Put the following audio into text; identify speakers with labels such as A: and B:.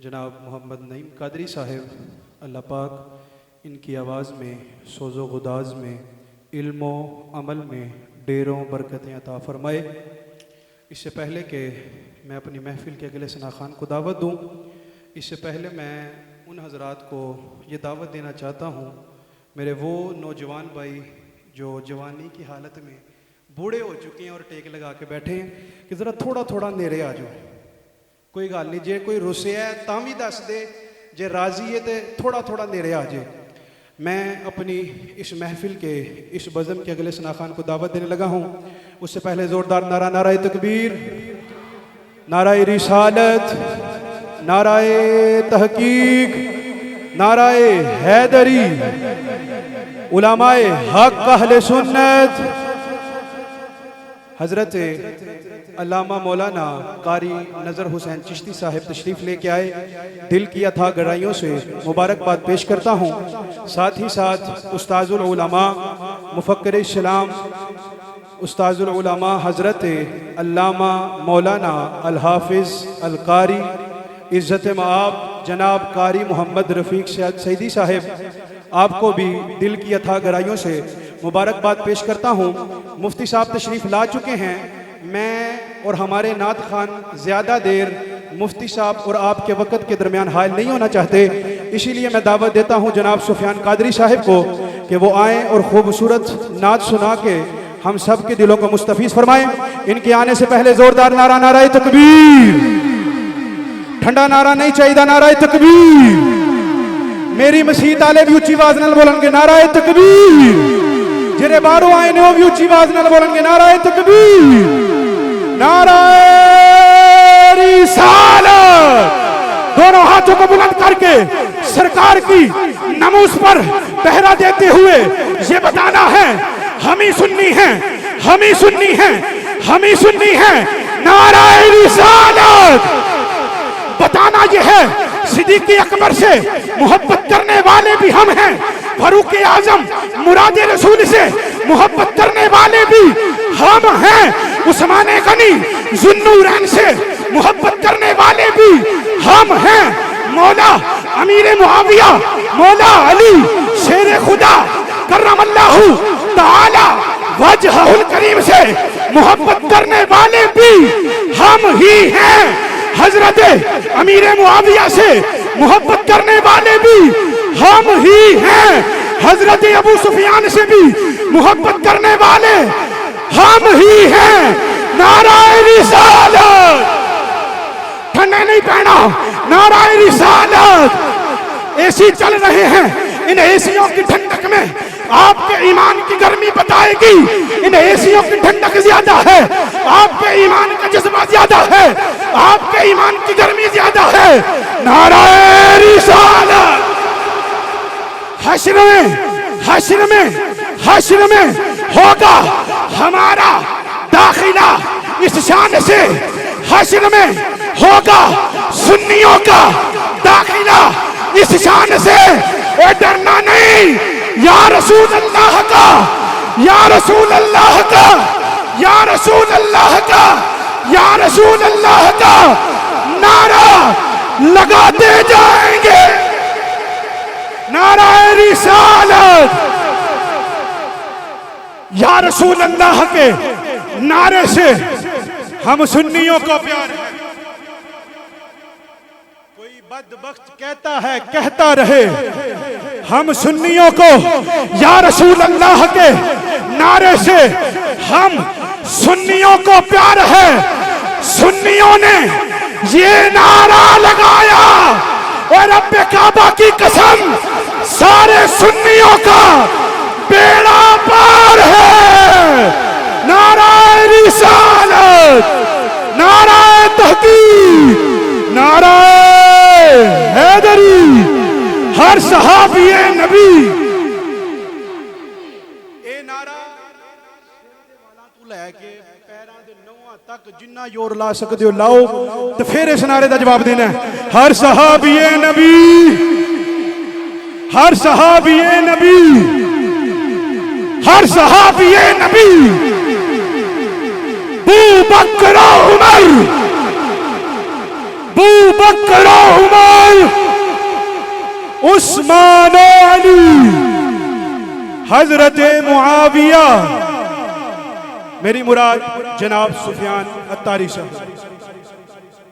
A: जनाब मोहम्मद नईम कादरी साहिब अल्लाह पाक इनकी आवाज़ में सोज़ो गुदाज में इल्मो अमल में ढेरों बरकतें अता फ़रमाए। इससे पहले कि मैं अपनी महफ़िल के अगले सना खान को दावत दूँ, इससे पहले मैं उन हज़रात को ये दावत देना चाहता हूँ, मेरे वो नौजवान भाई जो जवानी की हालत में बूढ़े हो चुके हैं और टेक लगा के बैठे हैं कि ज़रा थोड़ा थोड़ा नेरे आ जाओ। कोई गल नहीं, जे कोई रुस्से है तां भी दस दे, जे राजी है तो थोड़ा थोड़ा नेरे आ जाए। मैं अपनी इस महफिल के इस बज़म के अगले सना खान को दावत देने लगा हूँ। उससे पहले ज़ोरदार नारा, नाराए तकबीर, नाराए रिसालत, नाराए तहकीक, नाराए हैदरी, उलमाए हक अहले सुन्नत, हज़रत अल्लामा मौलाना कारी नज़र हुसैन चिश्ती साहिब तशरीफ़ लेके आए। दिल की अथाह गहराइयों से मुबारकबाद पेश करता हूँ। साथ ही साथ उस्ताजुल उलमा मुफक्किर इस्लाम उस्ताजुल उलमा हज़रत अल्लामा मौलाना अल हाफिज़ अल कारी इज़्ज़त माब जनाब कारी मोहम्मद रफ़ीक सईदी साहिब, आपको भी दिल की अथाह गहराइयों से मुबारकबाद पेश करता हूँ। मुफ्ती साहब तशरीफ़ ला चुके हैं। मैं और हमारे नात खान ज़्यादा देर मुफ्ती साहब और आपके वक़्त के दरमियान हायल नहीं होना चाहते, इसीलिए मैं दावत देता हूँ जनाब सुफियान कादरी साहिब को कि वो आएँ और खूबसूरत नात सुना के हम सब के दिलों को मुस्तफ़ीज़ फरमाएँ। इनके आने से पहले ज़ोरदार नारा, नाराए तकबीर, ठंडा नारा नहीं चाहिए, नाराए तकबीर। मेरी मसीत आले भी उच्ची आवाज़ नाल बोलेंगे नाराए तकबीर, जेरे बाहरों आए ने वो भी उच्ची आवाज़ नाल बोलेंगे नाराए तकबीर, नाराए रिसालत। दोनों हाथों को बुलंद करके सरकार की नमूस पर पहरा देते हुए ये बताना है, हम ही सुन्नी हैं, हम ही सुन्नी हैं, हम ही सुन्नी हैं, नाराए रिसालत। बताना यह है, सिद्दीक़ अकबर से मोहब्बत करने वाले भी हम हैं, फारूक आजम मुराद रसूल से मोहब्बत करने वाले भी हम हैं, उस्मान गनी जुन्नूरैन से मोहब्बत करने वाले भी हम हैं, मौला अमीर मुआविया मौला अली शेर खुदा करमल्लाहु ताला वजहुल करीम से मोहब्बत करने वाले भी हम ही हैं। हजरत अमीर मुआविया से मोहब्बत करने वाले भी हम ही हैं, हजरत अबू सुफियान से भी मोहब्बत करने वाले हम ही हैं। नाराए रिसालत, ठंडे नहीं पहना, नाराए रिसालत। एसी चल रहे हैं, इन एसियों की ठंडक में आपके ईमान की गर्मी बताएगी। इन एसियों की ठंडक ज्यादा है, आपके ईमान का जज्बा ज्यादा है, आपके ईमान की गर्मी ज्यादा है। नाराए रिसालत। हश्र में, हश्र में, हश्र में होगा हमारा दाखिला इस शान से, हश्र में होगा सुन्नियों का दाखिला इस शान से। ए डरना नहीं, या रसूल अल्लाह का, या रसूल अल्लाह का, या रसूल अल्लाह का, या रसूल अल्लाह का नारा लगाते जाएंगे। नाराए रिसालत। या रसूल अल्लाह के नारे से हम सुन्नियों को प्यार है। कोई बदबख्त कहता है कहता रहे, हम सुन्नियों को या रसूल अल्लाह के नारे से हम सुन्नियों को प्यार है। सुन्नियों ने ये नारा लगाया और रब्बे काबा की कसम, सारे सुन्नियों का बेड़ा पार है। नाराए रिसालत, नाराए तहकीक, नाराए हैदरी, हर सहाबी नबी। ए नारा तू लैके पैरां दे नौहां तक जिन्ना जोर ला सकदे हो लाओ, ते फिर इस नारे दा जवाब देना है। हर सहाबी नबी, हर सहाबी नबी, हर सहाबी नबी, अबू बकर उमर अबू बकर उमर उस्मान अली हजरत मुआविया। मेरी मुराद जनाब सुफियान अत्तारी साहब।